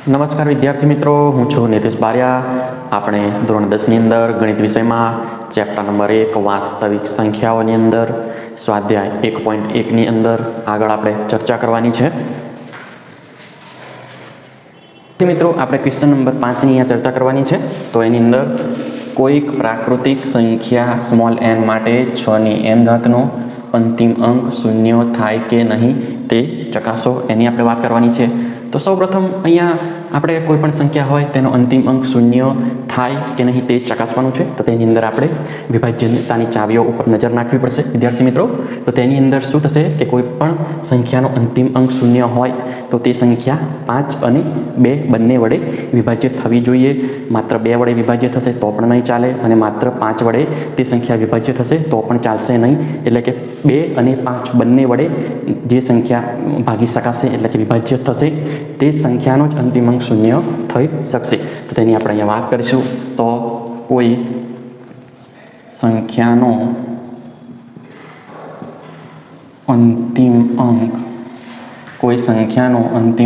નમસ્કાર વિદ્યાર્થી મિત્રો, હું છું નીતિશ બારિયા. આપણે ધોરણ 10ની અંદર ગણિત વિષયમાં ચેપ્ટર નંબર 1 વાસ્તવિક સંખ્યાઓની અંદર સ્વાધ્યાય 1.1ની અંદર આગળ આપણે ચર્ચા કરવાની છે. મિત્રો, આપણે ક્વેશ્ચન નંબર 5ની અહીંયા ચર્ચા કરવાની છે. તો એની અંદર કોઈક પ્રાકૃતિક સંખ્યા સ્મોલ n માટે 6ની n ઘાતનો અંતિમ અંક શૂન્ય થાય કે નહીં તે ચકાસો, એની આપણે વાત કરવાની છે. તો સૌપ્રથમ અહીંયા આપણે કોઈ પણ સંખ્યા હોય તેનો અંતિમ અંક શૂન્ય થાય કે નહીં તે ચકાસવાનું છે. તો તેની અંદર આપણે વિભાજ્યતાની ચાવીઓ ઉપર નજર નાખવી પડશે વિદ્યાર્થી મિત્રો. તો તેની અંદર શું થશે કે કોઈ પણ સંખ્યાનો અંતિમ અંક શૂન્ય હોય તો તે સંખ્યા 5 અને 2 બંને વડે વિભાજ્ય થવી જોઈએ. માત્ર 2 વડે વિભાજ્ય થશે તો પણ નહીં ચાલે, અને માત્ર 5 વડે તે સંખ્યા વિભાજ્ય થશે તો પણ ચાલશે નહીં. એટલે કે 2 અને 5 બંને વડે જે સંખ્યા ભાગી શકાશે એટલે કે વિભાજ્ય થશે તે સંખ્યાનો જ અંતિમ અંક શૂન્ય થઈ શકશે. તો તેની આપણે અહીંયા વાત કરીશું. તો કોઈ સંખ્યાનો અંતિમ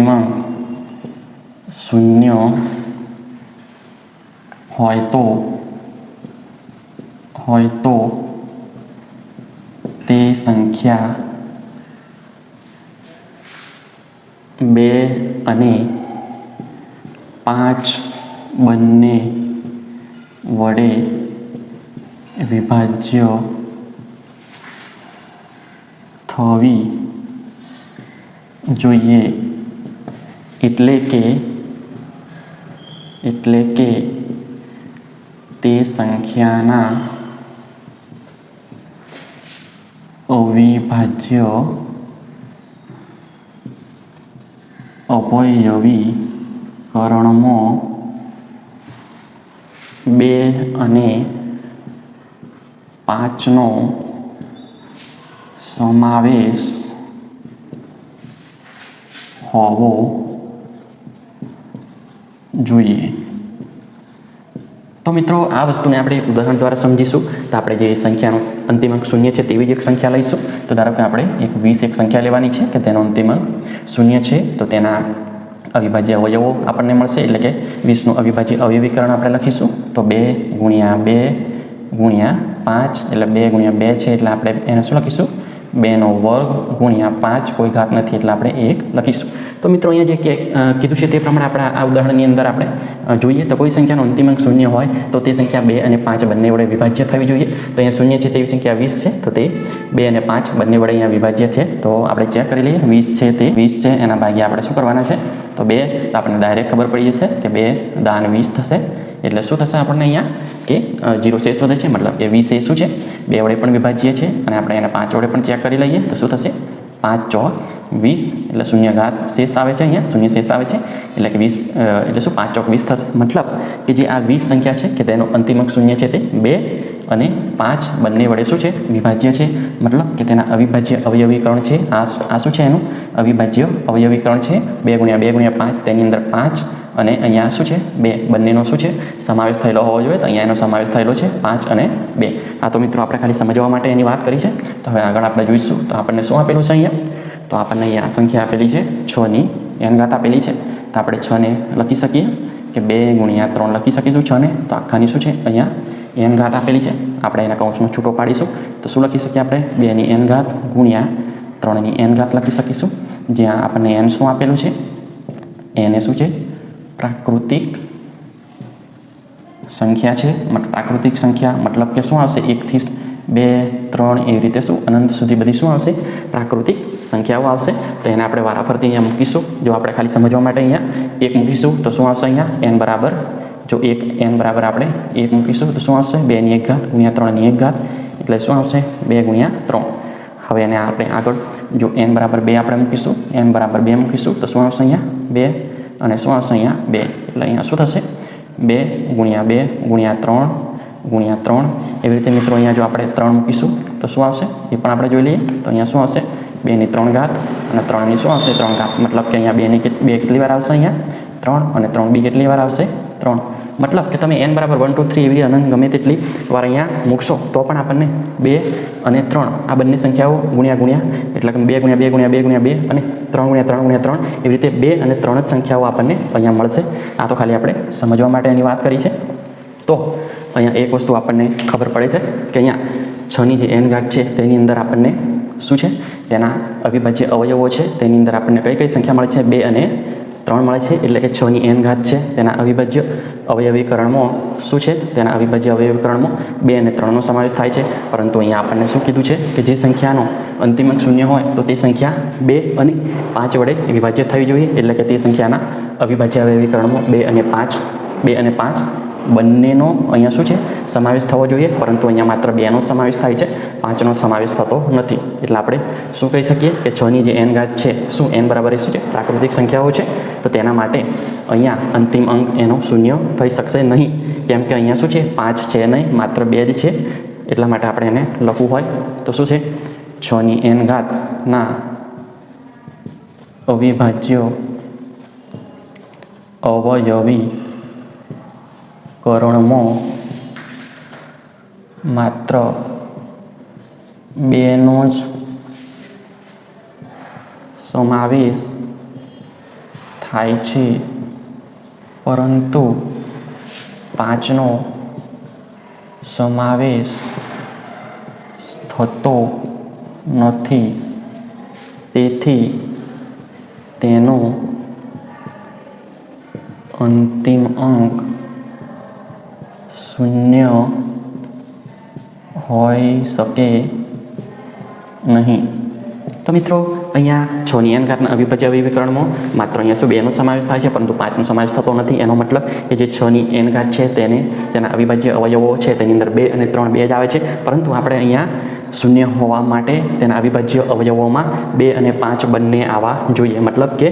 અંક શૂન્ય હોય તો તે સંખ્યા 2 અને 5 બંને વડે વિભાજ્ય થવી જોઈએ. એટલે કે તે સંખ્યાના અવયવીકરણમાં 2 અને 5નો સમાવેશ હોવો જોઈએ. તો મિત્રો, આ વસ્તુને આપણે એક ઉદાહરણ દ્વારા સમજીશું. તો આપણે જે સંખ્યાનો અંતિમ અંક શૂન્ય છે તેવી જ એક સંખ્યા લઈશું. તો ધારો કે આપણે એક 20 એક સંખ્યા લેવાની છે કે તેનો અંતિમ અંક શૂન્ય છે. તો તેના અવિભાજ્ય અવયવો આપણને મળશે. એટલે કે 20નું અવિભાજ્ય અવયવીકરણ આપણે લખીશું. તો 2 ગુણ્યા 2 ગુણ્યા 5 એટલે 2 ગુણ્યા 2 છે એટલે આપણે એને શું લખીશું? 2નો વર્ગ ગુણ્યા 5, કોઈ ઘાત નથી એટલે આપણે 1 લખીશું. તો મિત્રો, અહીંયા જે કીધું છે તે પ્રમાણે આપણે આ ઉદાહરણની અંદર આપણે જોઈએ. તો કોઈ સંખ્યાનો અંતિમ અંક શૂન્ય હોય તો તે સંખ્યા 2 અને 5 બંને વડે વિભાજ્ય થવી જોઈએ. તો અહીંયા શૂન્ય છે તેવી સંખ્યા 20 છે. તો તે 2 અને 5 બંને વડે અહીંયા વિભાજ્ય છે. તો આપણે ચેક કરી લઈએ. 20 છે તે 20 છે, એના ભાગ્યા આપણે શું કરવાના છે? તો 2. તો આપણને ડાયરેક્ટ ખબર પડી જશે કે 2 દાન 20 થશે. એટલે શું થશે આપણને અહીંયા કે 0 શેષ વધે છે. મતલબ કે 20 એ શું છે? 2 વડે પણ વિભાજ્ય છે. અને આપણે એને 5 વડે પણ ચેક કરી લઈએ. તો શું થશે? 5 ચોક 20 એટલે શૂન્ય ઘાત શેષ આવે છે. અહીંયા શૂન્ય શેષ આવે છે એટલે કે 20 એટલે શું? 5 ચોક 20 થશે. મતલબ કે જે આ 20 સંખ્યા છે કે તેનો અંતિમ અંક શૂન્ય છે તે 2 અને 5 બંને વડે શું છે? વિભાજ્ય છે. મતલબ કે તેના અવિભાજ્ય અવયવીકરણ છે. આ શું છે? એનું અવિભાજ્ય અવયવીકરણ છે. 2 ગુણ્યા 2 ગુણ્યા 5 તેની અંદર 5 અને અહીંયા શું છે? 2 બંનેનો શું છે? સમાવેશ થયેલો હોવો જોઈએ. તો અહીંયા એનો સમાવેશ થયેલો છે 5 અને 2. આ તો મિત્રો આપણે ખાલી સમજવા માટે એની વાત કરી છે. તો હવે આગળ આપણે જોઈશું. તો આપણને શું આપેલું છે અહીંયા? તો આપણને અહીંયા સંખ્યા આપેલી છે 6ની n ઘાત આપેલી છે. તો આપણે 6ને લખી શકીએ કે 2 ગુણ્યા 3 લખી શકીશું 6ને. તો આખાની શું છે? અહીંયા n ઘાત આપેલી છે. આપણે એના કૌંસનો છૂટો પાડીશું. તો શું લખી શકીએ આપણે? 2ની n ઘાત ગુણ્યા 3ની n ઘાત લખી શકીશું. જ્યાં આપણને n શું આપેલું છે? n એ શું છે? પ્રાકૃતિક સંખ્યા છે. પ્રાકૃતિક સંખ્યા મતલબ કે શું આવશે? 1 થી 2 3 એવી રીતે શું અનંત સુધી બધી શું આવશે? પ્રાકૃતિક સંખ્યાઓ આવશે. તો એને આપણે વારાફરતી અહીંયા મૂકીશું. જો આપણે ખાલી સમજવા માટે અહીંયા 1 મૂકીશું તો શું આવશે? અહીંયા n બરાબર n બરાબર આપણે 1 મૂકીશું તો શું આવશે? 2ની 1 ઘાત ગુણ્યા 3ની 1 ઘાત એટલે શું આવશે? 2 ગુણ્યા 3. હવે એને આપણે આગળ જો n બરાબર 2 આપણે મૂકીશું, n બરાબર 2 મૂકીશું તો શું આવશે? અહીંયા 2 અને શું આવશે? અહીંયા 2 એટલે અહીંયા શું થશે? 2 ગુણ્યા 2 ગુણ્યા 3 ગુણ્યા 3. એવી રીતે મિત્રો અહીંયા જો આપણે 3 મૂકીશું તો શું આવશે? એ પણ આપણે જોઈ લઈએ. તો અહીંયા શું આવશે? 2ની 3 ઘાત અને 3ની શું આવશે? 3 ઘાત. મતલબ કે અહીંયા 2 કેટલી વાર આવશે? અહીંયા 3 અને 3 બી કેટલી વાર આવશે? 3 मतलब કે તમે n બરાબર 1 2 3 એવી અનંત ગમે તેટલી વાર અહીંયા મૂકશો તો પણ આપણને 2 અને 3 આ બંને સંખ્યાઓ ગુણ્યા એટલે કે 2 ગુણ્યા 2 ગુણ્યા 2 ગુણ્યા 2 અને 3 ગુણ્યા 3 ગુણ્યા 3 એવી રીતે 2 અને 3 જ સંખ્યાઓ આપણને અહીંયા મળશે. આ તો ખાલી આપણે સમજવા માટે એની વાત કરી છે. તો અહીંયા એક વસ્તુ આપણને ખબર પડે છે કે અહીંયા 6 ની જે n ઘાત છે તેની અંદર આપણને શું છે તેના અવિભાજ્ય અવયવો છે તેની અંદર આપણને કઈ કઈ સંખ્યા મળે છે 2 અને 3 મળે છે. એટલે કે 6 ની n ઘાત છે તેના અવિભાજ્ય અવયવીકરણમાં શું છે તેના અવિભાજ્ય અવયવીકરણમાં 2 અને 3નો સમાવેશ થાય છે. પરંતુ અહીંયા આપણને શું કીધું છે કે જે સંખ્યાનો અંતિમ અંક 0 હોય તો તે સંખ્યા 2 અને 5 વડે વિભાજ્ય થવી જોઈએ. એટલે કે તે સંખ્યાના અવિભાજ્ય અવયવીકરણમાં 2 અને 5 બંનેનો અહીંયા શું છે સમાવેશ થવો જોઈએ. પરંતુ અહીંયા માત્ર 2નો સમાવેશ થાય છે, 5નો સમાવેશ થતો નથી. એટલે આપણે શું કહી શકીએ કે 6 ની જે n ઘાત છે શું n બરાબર શું છે પ્રાકૃતિક સંખ્યાઓ છે. તો તેના માટે અહીંયા અંતિમ અંક એનો 0 થઈ શકશે નહીં, કેમ કે અહીંયા શું છે 5 છે નહીં, માત્ર 2 જ છે. એટલા માટે આપણે એને લખવું હોય તો શું છે 6 ની n ઘાતના અવિભાજ્ય અવયવીકરણમાં માત્ર 2નો જ સમાવેશ થાય છે, પરંતુ 5નો સમાવેશ થતો નથી. તેથી તેનો અંતિમ અંક 0 હોઈ શકે નહીં. તો મિત્રો અહીંયા 6 ની n ઘાતના અવિભાજ્ય અવયવીકરણમાં માત્ર અહીંયા શું 2નો સમાવેશ થાય છે, પરંતુ 5નો સમાવેશ થતો નથી. એનો મતલબ કે જે 6 ની n ઘાત છે તેના અવિભાજ્ય અવયવો છે તેની અંદર 2 અને 3 2 જ આવે છે. પરંતુ આપણે અહીંયા 0 હોવા માટે તેના અવિભાજ્ય અવયવોમાં 2 અને 5 બંને આવવા જોઈએ. મતલબ કે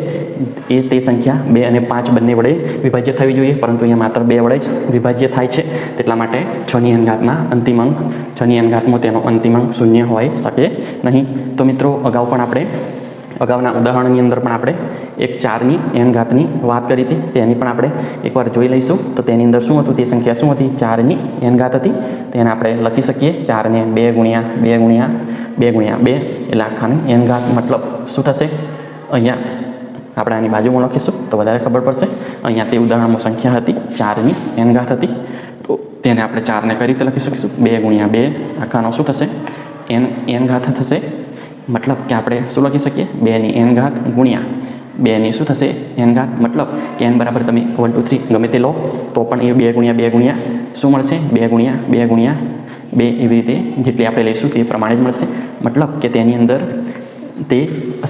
તે સંખ્યા 2 અને 5 બંને વડે વિભાજ્ય થવી જોઈએ, પરંતુ અહીંયા માત્ર 2 વડે જ વિભાજ્ય થાય છે. તેટલા માટે 6 ની n ઘાતના અંતિમ અંક 6 ની n ઘાતમાં તેનો અંતિમ અંક 0 હોઈ શકે નહીં. તો મિત્રો અગાઉના ઉદાહરણની અંદર પણ આપણે એક 4 ની n ઘાતની વાત કરી હતી, તેની પણ આપણે એકવાર જોઈ લઈશું. તો તેની અંદર શું હતું, તે સંખ્યા શું હતી 4 ની n ઘાત હતી. તેને આપણે લખી શકીએ 4 ને 2 ગુણ્યા 2 ગુણ્યા 2 ગુણ્યા 2 એટલે આખાની n ઘાત મતલબ શું થશે. અહીંયા આપણે આની બાજુમાં લખીશું તો વધારે ખબર પડશે. અહીંયા તે ઉદાહરણમાં સંખ્યા હતી 4 ની n ઘાત હતી. તો તેને આપણે 4 ને કઈ રીતે લખી શકીશું 2 ગુણ્યા 2 આખાનો શું થશે n ઘાત થશે. મતલબ કે આપણે શું લખી શકીએ 2 ની n ઘાત ગુણ્યા 2 ની શું થશે n ઘાત. મતલબ કે n બરાબર તમે 1 2 3 ગમે તે લો તો પણ એ 2 ગુણ્યા 2 ગુણ્યા શું મળશે 2 ગુણ્યા 2 ગુણ્યા 2 એવી રીતે જેટલી આપણે લઈશું તે પ્રમાણે જ મળશે. મતલબ કે તેની અંદર તે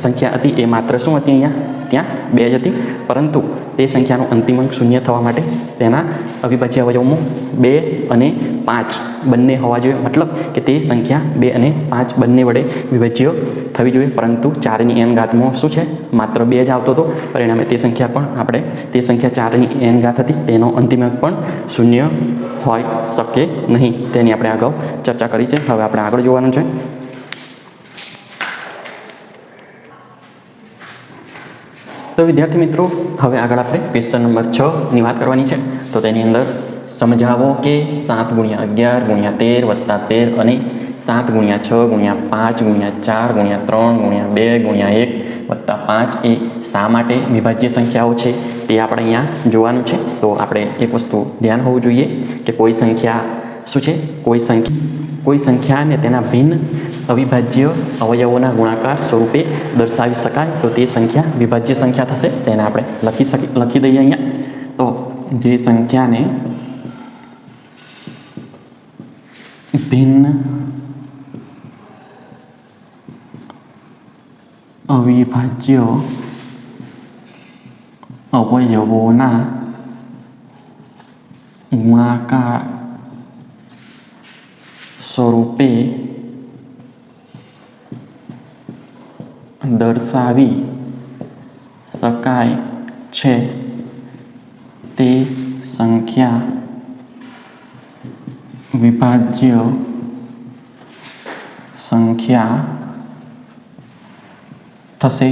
સંખ્યા હતી એ માત્ર શું હતી અહીંયા ત્યાં 2 જ હતી, પરંતુ તે સંખ્યાનો અંતિમ અંક 0 થવા માટે તેના અવિભાજ્ય અવયવોમાં 2 અને 5 બંને હોવા જોઈએ. મતલબ કે તે સંખ્યા 2 અને 5 બંને વડે વિભાજ્ય થવી જોઈએ, પરંતુ 4 ની n ઘાતમાં શું છે માત્ર 2 જ આવતો હતો. પરિણામે તે સંખ્યા 4 ની n ઘાત હતી તેનો અંતિમ અંક પણ 0 હોઈ શકે નહીં. તેની આપણે અગાઉ ચર્ચા કરી છે. હવે આપણે આગળ જોવાનું છે. તો વિદ્યાર્થી મિત્રો હવે આગળ આપણે ક્વેશ્ચન નંબર 6 ની વાત કરવાની છે. તો તેની અંદર સમજાવો કે 7 ગુણ્યા 11 ગુણ્યા 13 વત્તા 13 અને 7 ગુણ્યા 6 ગુણ્યા 5 ગુણ્યા 4 ગુણ્યા 3 ગુણ્યા 2 ગુણ્યા 1 વત્તા 5 એ શા માટે વિભાજ્ય સંખ્યાઓ છે તે આપણે અહીંયા જોવાનું છે. તો આપણે એક વસ્તુ ધ્યાન હોવું જોઈએ કે કોઈ સંખ્યા શું છે કોઈ સંખ્યાને તેના ભિન્ન અવિભાજ્ય અવયવોના ગુણાકાર સ્વરૂપે દર્શાવી શકાય તો તે સંખ્યા વિભાજ્ય સંખ્યા થશે. તેને આપણે લખી દઈએ અહીંયા. તો જે સંખ્યાને ભિન્ન અવિભાજ્ય અવયવોના ગુણાકાર સ્વરૂપે દર્શાવી શકાય છે તે સંખ્યા વિભાજ્ય સંખ્યા થશે.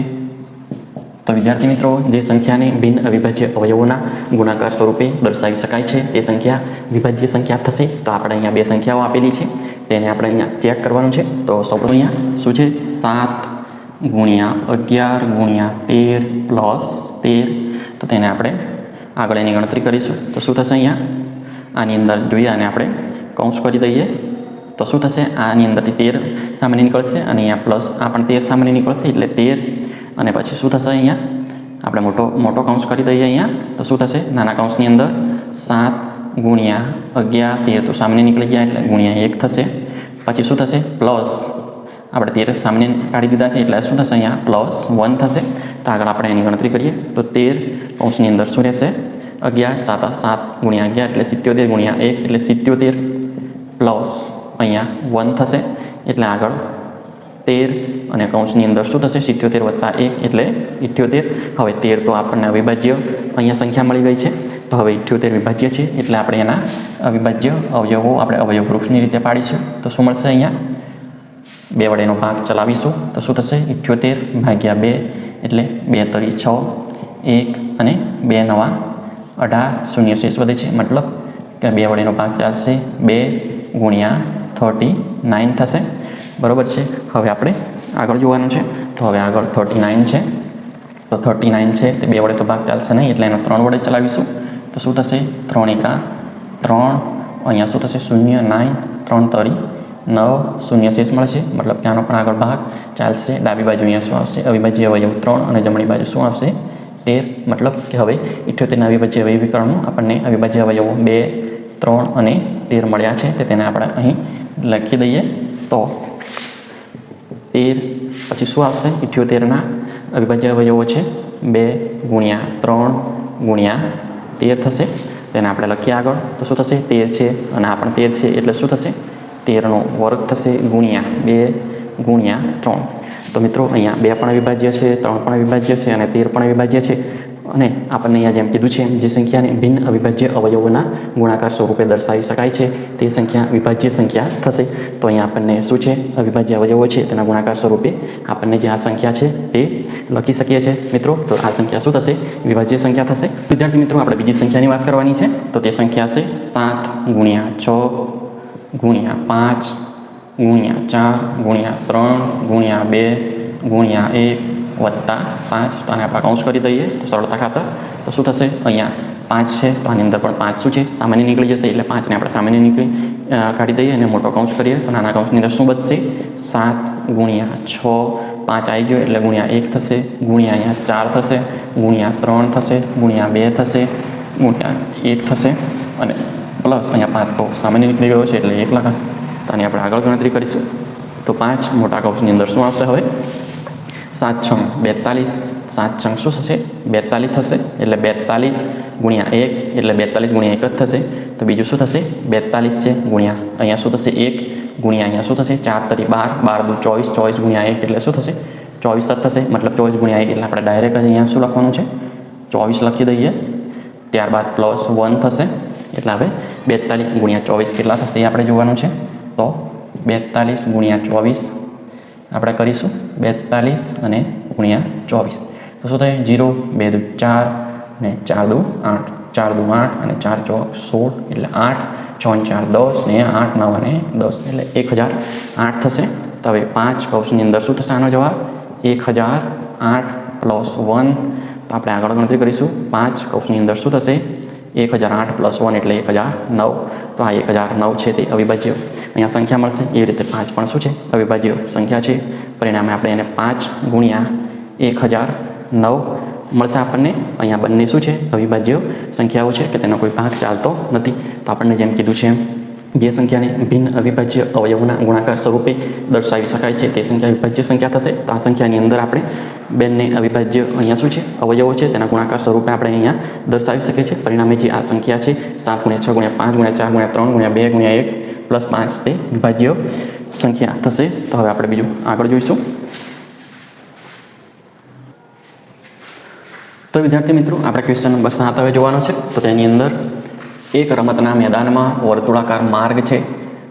તો વિદ્યાર્થી મિત્રો, જે સંખ્યાને બિન અવિભાજ્ય અવયવોના ગુણાકાર સ્વરૂપે દર્શાવી શકાય છે તે સંખ્યા વિભાજ્ય સંખ્યા થશે. તો આપણે અહીંયા બે સંખ્યાઓ આપેલી છે, તેને આપણે અહીંયા ચેક કરવાનું છે. તો સૌપ્રથમ અહીંયા શું છે? 7 ગુણ્યા 11 ગુણ્યા 13 પ્લસ 13. તો તેને આપણે આગળ એની ગણતરી કરીશું. તો શું થશે? અહીંયા આની અંદર જોઈએ અને આપણે કૌંસ કરી દઈએ. તો શું થશે? આની અંદરથી 13 સામાન્ય નીકળશે અને અહીંયા પ્લસ આ પણ 13 સામાન્ય નીકળશે, એટલે 13. અને પછી શું થશે? અહીંયા આપણે મોટો કૌંસ કરી દઈએ. અહીંયા તો શું થશે? નાના કૌંસની અંદર 7 ગુણ્યા 11 13 તો સામાન્ય નીકળી ગયા એટલે ગુણ્યા 1 થશે. પછી શું થશે? પ્લસ આપણે 13 સામાન્ય કાઢી દીધા છે એટલે શું થશે? અહીંયા પ્લસ 1 થશે. તો આગળ આપણે એની ગણતરી કરીએ. તો 13 કૌંસની અંદર શું રહેશે? 11 7 ગુણ્યા 11 એટલે 77 ગુણ્યા 1 એટલે 77 પ્લસ અહીંયા 1 થશે એટલે આગળ 13 અને કૌંસની અંદર શું થશે? 77 વત્તા 1 એટલે 78. હવે 13 તો આપણને અવિભાજ્ય અહીંયા સંખ્યા મળી ગઈ છે. તો હવે 78 વિભાજ્ય છે એટલે આપણે એના અવિભાજ્ય અવયવો આપણે અવયવ વૃક્ષની રીતે પાડીશું. તો શું મળશે? અહીંયા 2 વડેનો ભાગ ચલાવીશું તો શું થશે? 78 ભાગ્યા 2 એટલે 2 તરી 6, 1 અને 2 નવા 18, શૂન્ય શેષ વધે છે. મતલબ કે 2 વડેનો ભાગ ચાલશે, 2 ગુણ્યા 39 થશે. બરાબર છે. હવે આપણે આગળ જોવાનું છે. તો હવે આગળ 39 છે. તો 39 છે તે 2 વડે તો ભાગ ચાલશે નહીં એટલે એનો 3 વડે ચલાવીશું. તો શું થશે? 3 એકા 3, અહીંયા શું થશે? 0 9, 3 તરી 9, શૂન્ય શેષ મળશે. મતલબ કે આનો પણ આગળ ભાગ ચાલશે. ડાબી બાજુ અહીંયા શું આવશે? અવિભાજ્ય અવયવ 3 અને જમણી બાજુ શું આવશે? 13. મતલબ કે હવે 78ના અવિભાજ્ય અવયવીકરણનું આપણને અવિભાજ્ય અવયવો 2, 3 અને 13 મળ્યા છે. તેને આપણે અહીં લખી દઈએ. તો 13 પછી શું આવશે? 78ના અવિભાજ્ય અવયવો છે 2 ગુણ્યા 3 ગુણ્યા 13 થશે. તેને આપણે લખીએ આગળ. તો શું થશે? 13 છે અને આ પણ 13 છે એટલે શું થશે? 13નો વર્ગ થશે ગુણ્યા 2 ગુણ્યા 3. તો મિત્રો અહીંયા 2 પણ અવિભાજ્ય છે, 3 પણ અવિભાજ્ય છે અને 13 પણ અવિભાજ્ય છે. અને આપણને અહીંયા જેમ કીધું છે જે સંખ્યાને બિન અવિભાજ્ય અવયવોના ગુણાકાર સ્વરૂપે દર્શાવી શકાય છે તે સંખ્યા વિભાજ્ય સંખ્યા થશે. તો અહીંયા આપણને શું છે? અવિભાજ્ય અવયવો છે તેના ગુણાકાર સ્વરૂપે આપણને જે આ સંખ્યા છે તે લખી શકીએ છીએ મિત્રો. તો આ સંખ્યા શું થશે? વિભાજ્ય સંખ્યા થશે. વિદ્યાર્થી મિત્રો, આપણે બીજી સંખ્યાની વાત કરવાની છે. તો તે સંખ્યા છે 7 ગુણ્યા 6 ગુણ્યા 5 ગુણ્યા 4 ગુણ્યા 3 ગુણ્યા 2 ગુણ્યા 1 વત્તા 5. તો આને આપણે કૌંસ કરી દઈએ તો સરળતા ખાતર. તો શું થશે? અહીંયા 5 છે તો આની અંદર પણ 5 શું છે? સામાન્ય નીકળી જશે એટલે 5ને આપણે સામાન્ય કાઢી દઈએ અને મોટો કૌંસ કરીએ તો નાના કૌંસની અંદર શું બચશે? 7 ગુણ્યા 6, 5 આવી ગયો એટલે ગુણ્યા 1 થશે, ગુણ્યા અહીંયા 4 થશે, ગુણ્યા 3 થશે, ગુણ્યા 2 થશે, ગુણ્યા 1 થશે અને પ્લસ અહીંયા 5 તો સામાન્ય નીકળી ગયો છે એટલે 1 લખાશે. તો આની આપણે આગળ ગણતરી કરીશું. તો 5 મોટા કૌંસની અંદર શું આવશે? હવે 7 6 42, 7 6 શું થશે? 42 થશે એટલે 42 ગુણ્યા 1 એટલે 42 ગુણ્યા 1 જ થશે. તો બીજું શું થશે? 42 છે ગુણ્યા અહીંયા શું થશે? 1 ગુણ્યા અહીંયા શું થશે? 4 તરી 12, 12 દુ 24, 24 ગુણ્યા 1 એટલે શું થશે? 24 જ થશે. મતલબ 24 ગુણ્યા 1 એટલે આપણે ડાયરેક્ટ અહીંયા શું લખવાનું છે? 24 લખી દઈએ. ત્યારબાદ પ્લસ 1 થશે એટલે હવે 42 ગુણ્યા 24 કેટલા થશે એ આપણે જોવાનું છે. તો 42 ગુણ્યા 24 આપણે કરીશું. 42 અને ગુણ્યા 24 તો શું થાય? 0 2 દુ 4 અને 4 દુ 8, 4 દુ 8 અને 4 ચોક 16 એટલે 8, 6 4 10 ને 8 9 અને 10 એટલે 1008 થશે. તો હવે 5 કૌંસની અંદર શું થશે? આનો જવાબ 1008 પ્લસ 1. તો આપણે આગળ ગણતરી કરીશું. 5 કૌંસની અંદર શું થશે? 1008 પ્લસ 1 એટલે 1009. તો આ 1009 છે તે અવિભાજ્ય અહીંયા સંખ્યા મળશે. એ રીતે 5 પણ શું છે? અવિભાજ્ય સંખ્યા છે. પરિણામે આપણે એને 5 ગુણ્યા 1009 મળશે આપણને. અહીંયા બંને શું છે? અવિભાજ્ય સંખ્યાઓ છે કે તેનો કોઈ ભાગ ચાલતો નથી. તો આપણને જેમ કીધું છે જે સંખ્યાને ભિન્ન અવિભાજ્ય અવયવોના ગુણાકાર સ્વરૂપે દર્શાવી શકાય છે તે સંખ્યા વિભાજ્ય સંખ્યા થશે. તો આ સંખ્યાની અંદર આપણે બંને અવિભાજ્ય અહીંયા શું છે? અવયવો છે તેના ગુણાકાર સ્વરૂપે આપણે અહીંયા દર્શાવી શકીએ છીએ. પરિણામે જે આ સંખ્યા છે 7 ગુણ્યા 6 ગુણ્યા 5 ગુણ્યા 4 ગુણ્યા 3 ગુણ્યા 2 ગુણ્યા 1 પ્લસ 5 તે વિભાજ્ય સંખ્યા થશે. તો હવે આપણે બીજું આગળ જોઈશું. તો વિદ્યાર્થી મિત્રો, આપણે ક્વેશ્ચન નંબર 7 હવે જોવાનો છે. તો તેની અંદર એક રમતના મેદાનમાં વર્તુળાકાર માર્ગ છે.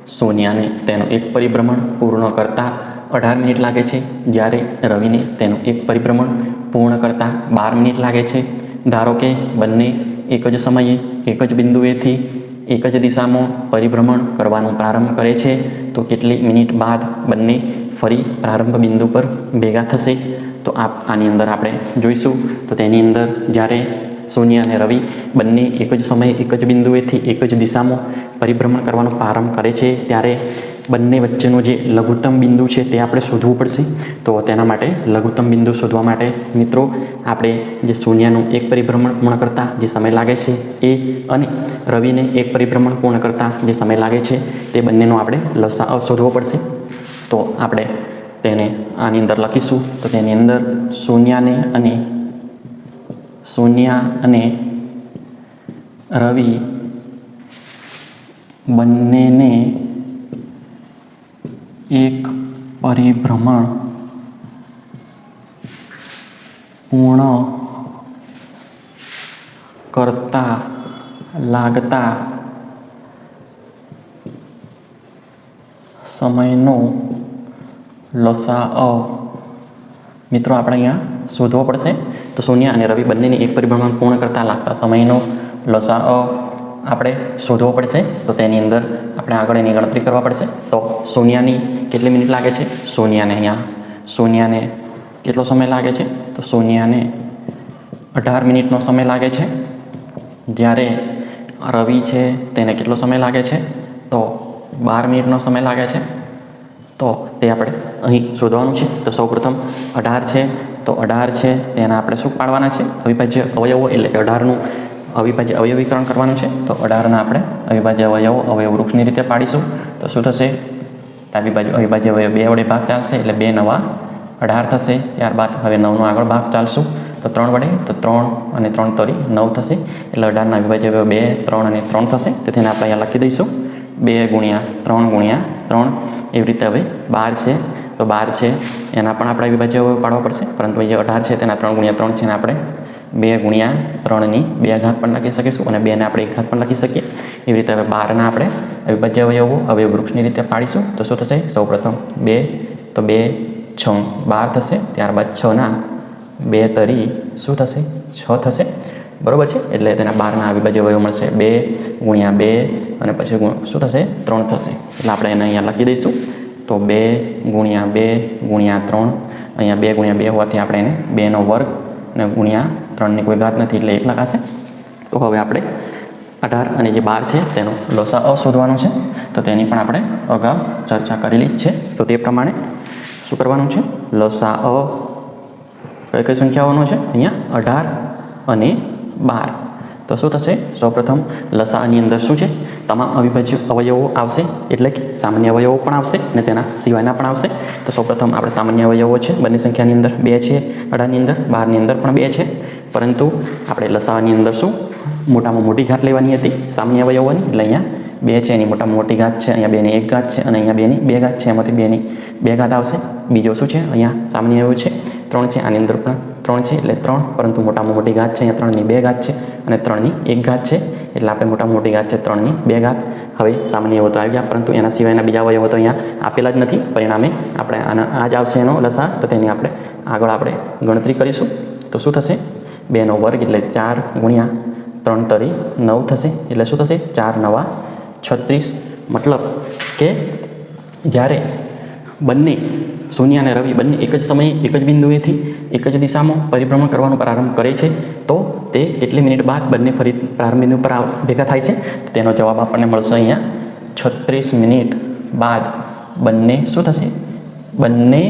સોનિયાને તેનું એક પરિભ્રમણ પૂર્ણ કરતા 18 મિનિટ લાગે છે, જ્યારે રવિને તેનું એક પરિભ્રમણ પૂર્ણ કરતાં 12 મિનિટ લાગે છે. ધારો કે બંને એક જ સમયે એક જ બિંદુએથી એક જ દિશામાં પરિભ્રમણ કરવાનું પ્રારંભ કરે છે, તો કેટલી મિનિટ બાદ બંને ફરી પ્રારંભ બિંદુ પર ભેગા થશે? તો આની અંદર આપણે જોઈશું. તો તેની અંદર જ્યારે શૂન્ય અને રવિ બંને એક જ સમયે એક જ બિંદુએથી એક જ દિશામાં પરિભ્રમણ કરવાનો પ્રારંભ કરે છે, ત્યારે બંને વચ્ચેનો જે લઘુત્તમ બિંદુ છે તે આપણે શોધવું પડશે. તો તેના માટે લઘુત્તમ બિંદુ શોધવા માટે મિત્રો આપણે જે શૂન્યનું એક પરિભ્રમણ પૂર્ણ કરતાં જે સમય લાગે છે એ અને રવિને એક પરિભ્રમણ પૂર્ણ કરતાં જે સમય લાગે છે તે બંનેનો આપણે લસાઅ શોધવો પડશે. તો આપણે તેને આની અંદર લખીશું. તો તેની અંદર શૂન્ય અને રવિ બંનેને એક પરિભ્રમણ પૂર્ણ કરતા લાગતા સમયનો લસાઅ મિત્રો આપણે અહીંયા શોધવો પડશે. તો શૂન્ય અને રવિ બંનેને એક પરિભ્રમણ પૂર્ણ કરતા લાગતા સમયનો લસાઅ આપણે શોધવો પડશે. તો તેની અંદર આપણે આગળ એની ગણતરી કરવા પડશે. તો શૂન્યની કેટલી મિનિટ લાગે છે? શૂન્યને કેટલો સમય લાગે છે? તો શૂન્યને 18 મિનિટનો સમય લાગે છે. જ્યારે રવિ છે તેને કેટલો સમય લાગે છે? તો 12 મિનિટનો સમય લાગે છે. તો તે આપણે અહીં શોધવાનું છે. તો સૌપ્રથમ 18 છે, તો 18 છે તેના આપણે શું પાડવાના છે? અવિભાજ્ય અવયવો, એટલે કે 18નું અવિભાજ્ય અવયવીકરણ કરવાનું છે. તો 18ના આપણે અવિભાજ્ય અવયવ વૃક્ષની રીતે પાડીશું. તો શું થશે? અવિભાજ્ય અવયવ 2 વડે ભાગ ચાલશે એટલે 2 નવા 18 થશે. ત્યારબાદ હવે 9નો આગળ ભાગ ચાલશું. તો 3 વડે, તો 3 અને 3 તરી 9 થશે. એટલે 18ના અવિભાજ્ય અવયવ 2, 3 અને 3 થશે. તેથી તેને આપણે અહીંયા લખી દઈશું 2 ગુણ્યા 3 ગુણ્યા 3. એવી રીતે હવે 12 છે, તો 12 છે એના પણ આપણે અવિભાજ્ય અવયવ પાડવા પડશે. પરંતુ જે 18 છે તેના 3 ગુણ્યા 3 છે ને આપણે 2 ગુણ્યા 3ની 2 ઘાત પણ લખી શકીશું અને 2ને આપણે 1 ઘાત પણ લખી શકીએ. એવી રીતે હવે 12ના આપણે અવિભાજ્ય અવયવો અવયવ વૃક્ષની રીતે પાડીશું. તો શું થશે? સૌપ્રથમ 2, તો 2 6 12 થશે. ત્યારબાદ 6ના 2 તરી શું થશે? 6 થશે. બરાબર છે. એટલે તેના 12ના અવિભાજ્ય અવયવ મળશે 2 ગુણ્યા 2 અને પછી શું થશે? 3 થશે. એટલે આપણે એને અહીંયા લખી દઈશું. તો 2 ગુણ્યા 2 ગુણ્યા 3, અહીંયા 2 ગુણ્યા 2 હોવાથી આપણે એને 2નો વર્ગ અને ગુણ્યા 3ની કોઈ ઘાત નથી એટલે 1 લખાશે. તો હવે આપણે 18 અને જે 12 છે તેનો લસાઅ શોધવાનો છે. તો તેની પણ આપણે અગાઉ ચર્ચા કરેલી જ છે. તો તે પ્રમાણે શું કરવાનું છે? લસાઅ કઈ સંખ્યાઓનો છે? અહીંયા 18 અને 12. તો શું થશે? સૌપ્રથમ લસાઅની અંદર શું છે? તમામ અવિભાજ્ય અવયવો આવશે, એટલે કે સામાન્ય અવયવો પણ આવશે અને તેના સિવાયના પણ આવશે. તો સૌપ્રથમ આપણે સામાન્ય અવયવો છે બંને સંખ્યાની અંદર 2 છે, 18ની અંદર, 12ની અંદર પણ 2 છે. પરંતુ આપણે લસાઅની અંદર શું મોટામાં મોટી ઘાત લેવાની હતી સામાન્ય અવયવોની, એટલે અહીંયા 2 છે એની મોટામાં મોટી ઘાત છે, અહીંયા 2ની 1 ઘાત છે અને અહીંયા 2ની 2 ઘાત છે, એમાંથી 2ની 2 ઘાત આવશે. બીજો શું છે? અહીંયા સામાન્ય અવયવ છે 3 છે, આની અંદર પણ 3 છે એટલે 3, પરંતુ મોટામાં મોટી ઘાત છે અહીંયા 3ની 2 ઘાત છે અને 3ની 1 ઘાત છે. એટલે આપણે મોટામાં મોટી ઘાત છે 3ની 2 ઘાત. હવે સામાન્ય અવયવો તો આવી ગયા, પરંતુ એના સિવાયના બીજા અવયવો તો અહીંયા આપેલા જ નથી. પરિણામે આપણે આ જ આવશે એનો લસા. તો તેની આપણે આગળ આપણે ગણતરી કરીશું. તો શું થશે? 2નો વર્ગ એટલે 4 ગુણ્યા 3 તરી 9 થશે. એટલે શું થશે? 4 નવા 36. મતલબ કે જ્યારે બંને શૂન્ય અને રવિ બંને એક જ સમયે એક જ બિંદુએથી એક જ દિશામાં પરિભ્રમણ કરવાનો પ્રારંભ કરે છે, તો તે કેટલી મિનિટ બાદ બંને ફરી પ્રારંભ બિંદુ પર ભેગા થાય છે? તો તેનો જવાબ આપણને મળશે અહીંયા 36 મિનિટ બાદ બંને શું થશે? બંને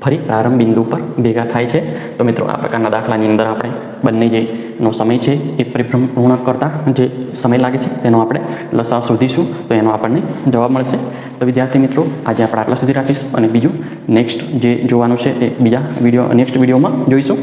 ફરી પ્રારંભ બિંદુ પર ભેગા થાય છે. તો મિત્રો આ પ્રકારના દાખલાની અંદર આપણે બંને જેનો સમય છે એ પરિભ્રમણ પૂર્ણ કરતાં જે સમય લાગે છે તેનો આપણે લસાઅ શોધીશું. તો એનો આપણને જવાબ મળશે. તો વિદ્યાર્થી મિત્રો આજે આપણે આટલા સુધી રાખીશું અને બીજું નેક્સ્ટ જે જોવાનું છે તે બીજા નેક્સ્ટ વિડીયોમાં જોઈશું.